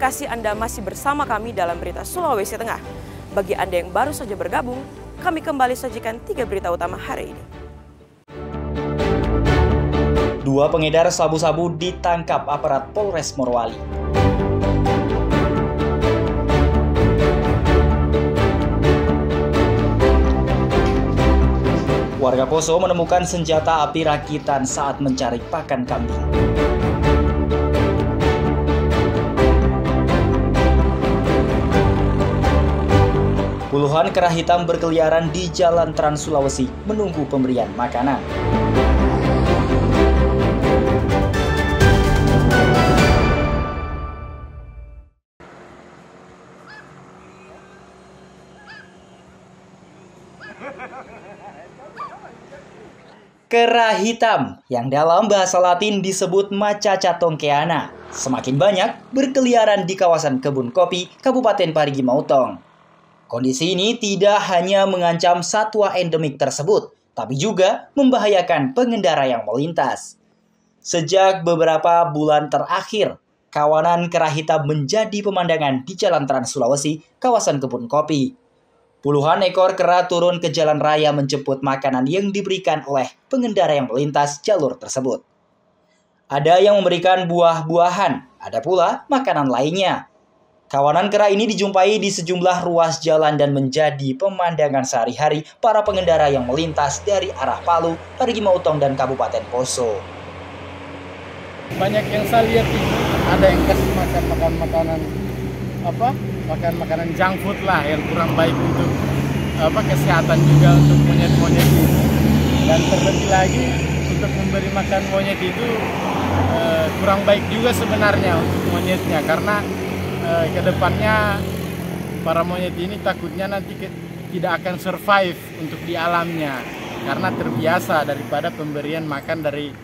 kasih Anda masih bersama kami dalam Berita Sulawesi Tengah. Bagi Anda yang baru saja bergabung, kami kembali sajikan 3 berita utama hari ini. 2 pengedar sabu-sabu ditangkap aparat Polres Morowali. Warga Poso menemukan senjata api rakitan saat mencari pakan kambing. Puluhan kera hitam berkeliaran di Jalan Trans Sulawesi menunggu pemberian makanan. Kera hitam yang dalam bahasa Latin disebut Macaca tonkeana semakin banyak berkeliaran di kawasan kebun kopi Kabupaten Parigi Motong. Kondisi ini tidak hanya mengancam satwa endemik tersebut, tapi juga membahayakan pengendara yang melintas. Sejak beberapa bulan terakhir, kawanan kera hitam menjadi pemandangan di Jalan Trans Sulawesi, kawasan kebun kopi. Puluhan ekor kera turun ke jalan raya menjemput makanan yang diberikan oleh pengendara yang melintas jalur tersebut. Ada yang memberikan buah-buahan, ada pula makanan lainnya. Kawanan kera ini dijumpai di sejumlah ruas jalan dan menjadi pemandangan sehari-hari para pengendara yang melintas dari arah Palu, Parigi Motong, dan Kabupaten Poso. Banyak yang saya lihat ada yang kasih makanan junk food lah yang kurang baik untuk kesehatan juga untuk monyet-monyet itu. Dan terlebih lagi untuk memberi makan monyet itu kurang baik juga sebenarnya untuk monyetnya, karena kedepannya para monyet ini takutnya nanti tidak akan survive untuk di alamnya karena terbiasa daripada pemberian makan dari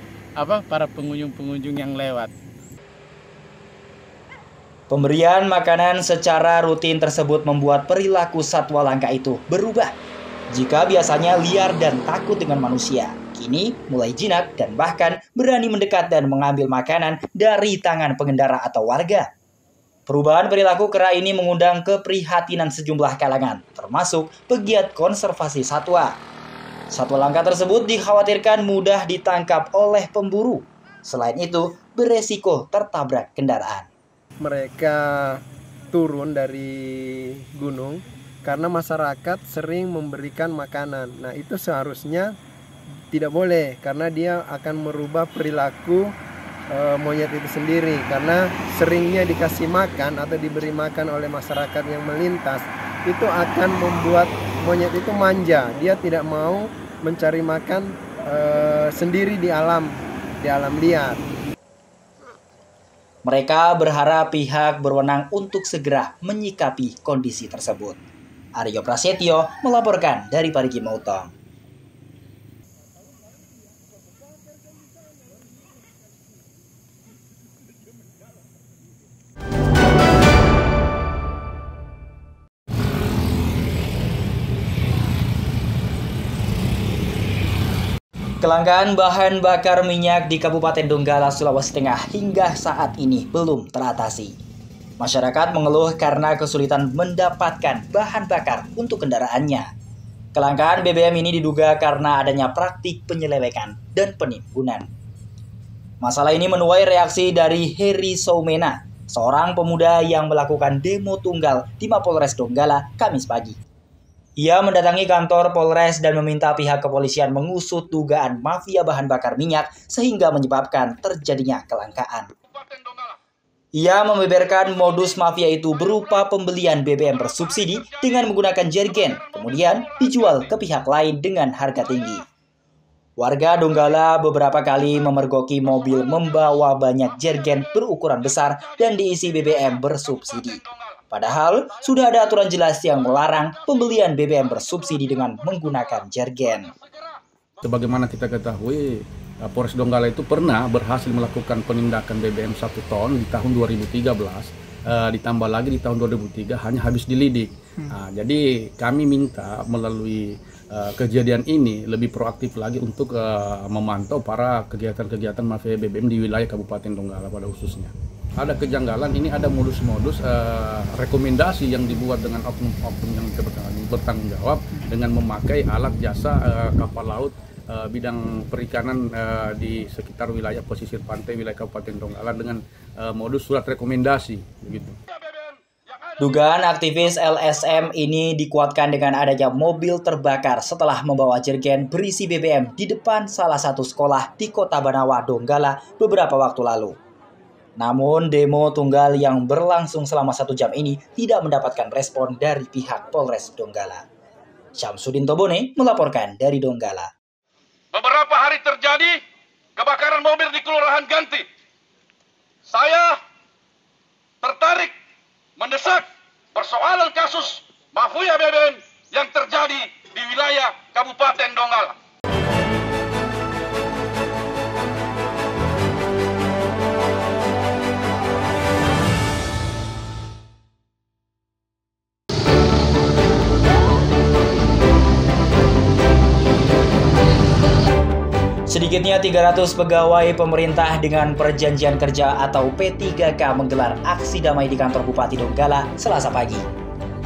para pengunjung-pengunjung yang lewat. Pemberian makanan secara rutin tersebut membuat perilaku satwa langka itu berubah. Jika biasanya liar dan takut dengan manusia, kini mulai jinak dan bahkan berani mendekat dan mengambil makanan dari tangan pengendara atau warga. Perubahan perilaku kera ini mengundang keprihatinan sejumlah kalangan, termasuk pegiat konservasi satwa. Satwa langka tersebut dikhawatirkan mudah ditangkap oleh pemburu. Selain itu, beresiko tertabrak kendaraan. Mereka turun dari gunung karena masyarakat sering memberikan makanan. Nah, itu seharusnya tidak boleh karena dia akan merubah perilaku monyet itu sendiri, karena seringnya dikasih makan atau diberi makan oleh masyarakat yang melintas itu akan membuat monyet itu manja. Dia tidak mau mencari makan sendiri di alam liar. Mereka berharap pihak berwenang untuk segera menyikapi kondisi tersebut. Aryo Prasetyo melaporkan dari Parigi Motong. Kelangkaan bahan bakar minyak di Kabupaten Donggala, Sulawesi Tengah hingga saat ini belum teratasi. Masyarakat mengeluh karena kesulitan mendapatkan bahan bakar untuk kendaraannya. Kelangkaan BBM ini diduga karena adanya praktik penyelewengan dan penimbunan. Masalah ini menuai reaksi dari Heri Soumena, seorang pemuda yang melakukan demo tunggal di Mapolres Donggala Kamis pagi. Ia mendatangi kantor Polres dan meminta pihak kepolisian mengusut dugaan mafia bahan bakar minyak sehingga menyebabkan terjadinya kelangkaan. Ia membeberkan modus mafia itu berupa pembelian BBM bersubsidi dengan menggunakan jergen, kemudian dijual ke pihak lain dengan harga tinggi. Warga Donggala beberapa kali memergoki mobil membawa banyak jergen berukuran besar dan diisi BBM bersubsidi. Padahal sudah ada aturan jelas yang melarang pembelian BBM bersubsidi dengan menggunakan jergen. Sebagaimana kita ketahui, Polres Donggala itu pernah berhasil melakukan penindakan BBM 1 ton di tahun 2013, ditambah lagi di tahun 2003 hanya habis dilidik. Jadi kami minta melalui kejadian ini lebih proaktif lagi untuk memantau para kegiatan-kegiatan mafia BBM di wilayah Kabupaten Donggala pada khususnya. ada kejanggalan, ini ada modus-modus rekomendasi yang dibuat dengan oknum-oknum yang bertanggung jawab dengan memakai alat jasa kapal laut bidang perikanan di sekitar wilayah pesisir pantai wilayah Kabupaten Donggala dengan modus surat rekomendasi begitu. Dugaan aktivis LSM ini dikuatkan dengan adanya mobil terbakar setelah membawa jerigen berisi BBM di depan salah satu sekolah di Kota Banawa, Donggala beberapa waktu lalu. Namun demo tunggal yang berlangsung selama 1 jam ini tidak mendapatkan respon dari pihak Polres Donggala. Syamsuddin Tobone melaporkan dari Donggala. Beberapa hari terjadi kebakaran mobil di Kelurahan Ganti. Saya tertarik mendesak persoalan kasus mafia BBM yang terjadi di wilayah Kabupaten Donggala. Sedikitnya 300 pegawai pemerintah dengan perjanjian kerja atau P3K menggelar aksi damai di kantor Bupati Donggala Selasa pagi.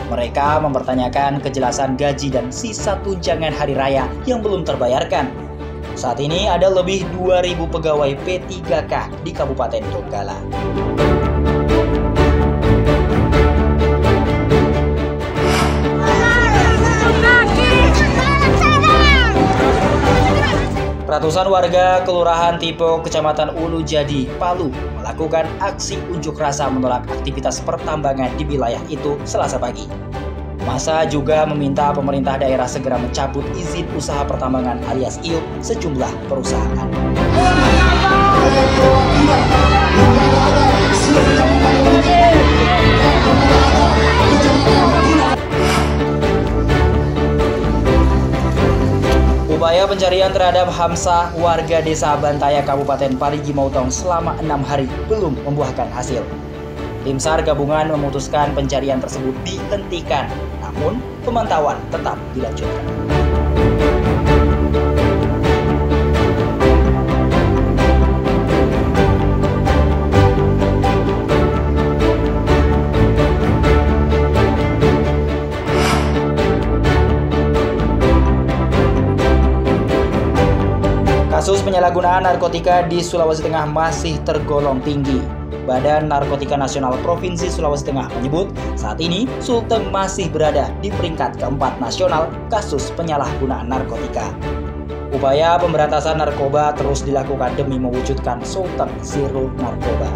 Mereka mempertanyakan kejelasan gaji dan sisa tunjangan hari raya yang belum terbayarkan. Saat ini ada lebih 2.000 pegawai P3K di Kabupaten Donggala. Ratusan warga Kelurahan Tipo, Kecamatan Ulu Jadi, Palu melakukan aksi unjuk rasa menolak aktivitas pertambangan di wilayah itu Selasa pagi. Massa juga meminta pemerintah daerah segera mencabut izin usaha pertambangan alias IUP sejumlah perusahaan. Upaya pencarian terhadap Hamzah, warga desa Bantaya, Kabupaten Parigi Motong selama 6 hari belum membuahkan hasil. Tim SAR gabungan memutuskan pencarian tersebut dihentikan, namun pemantauan tetap dilanjutkan. Kasus penyalahgunaan narkotika di Sulawesi Tengah masih tergolong tinggi. Badan Narkotika Nasional Provinsi Sulawesi Tengah menyebut saat ini Sulteng masih berada di peringkat keempat nasional kasus penyalahgunaan narkotika. Upaya pemberantasan narkoba terus dilakukan demi mewujudkan Sulteng Zero Narkoba.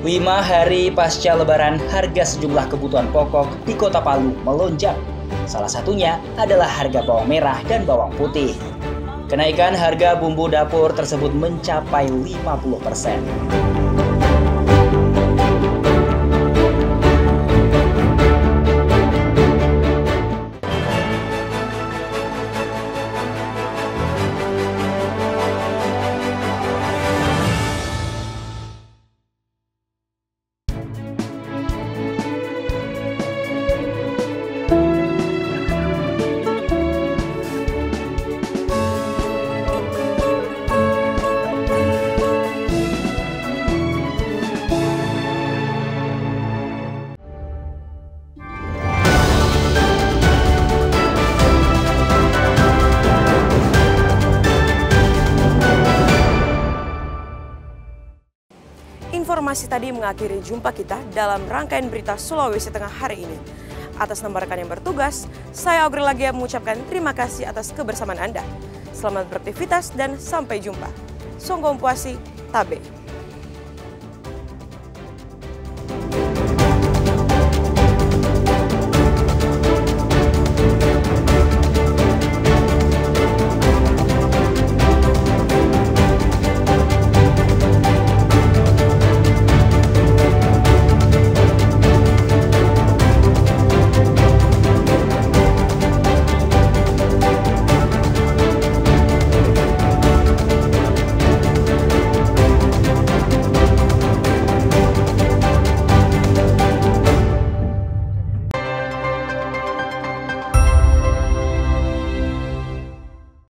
Lima hari pasca Lebaran, harga sejumlah kebutuhan pokok di Kota Palu melonjak. Salah satunya adalah harga bawang merah dan bawang putih. Kenaikan harga bumbu dapur tersebut mencapai 50%. Informasi tadi mengakhiri jumpa kita dalam rangkaian berita Sulawesi Tengah hari ini. Atas nama rekan yang bertugas, saya Aurel Lagia mengucapkan terima kasih atas kebersamaan Anda. Selamat beraktivitas dan sampai jumpa. Songgom Puasi, Tabe.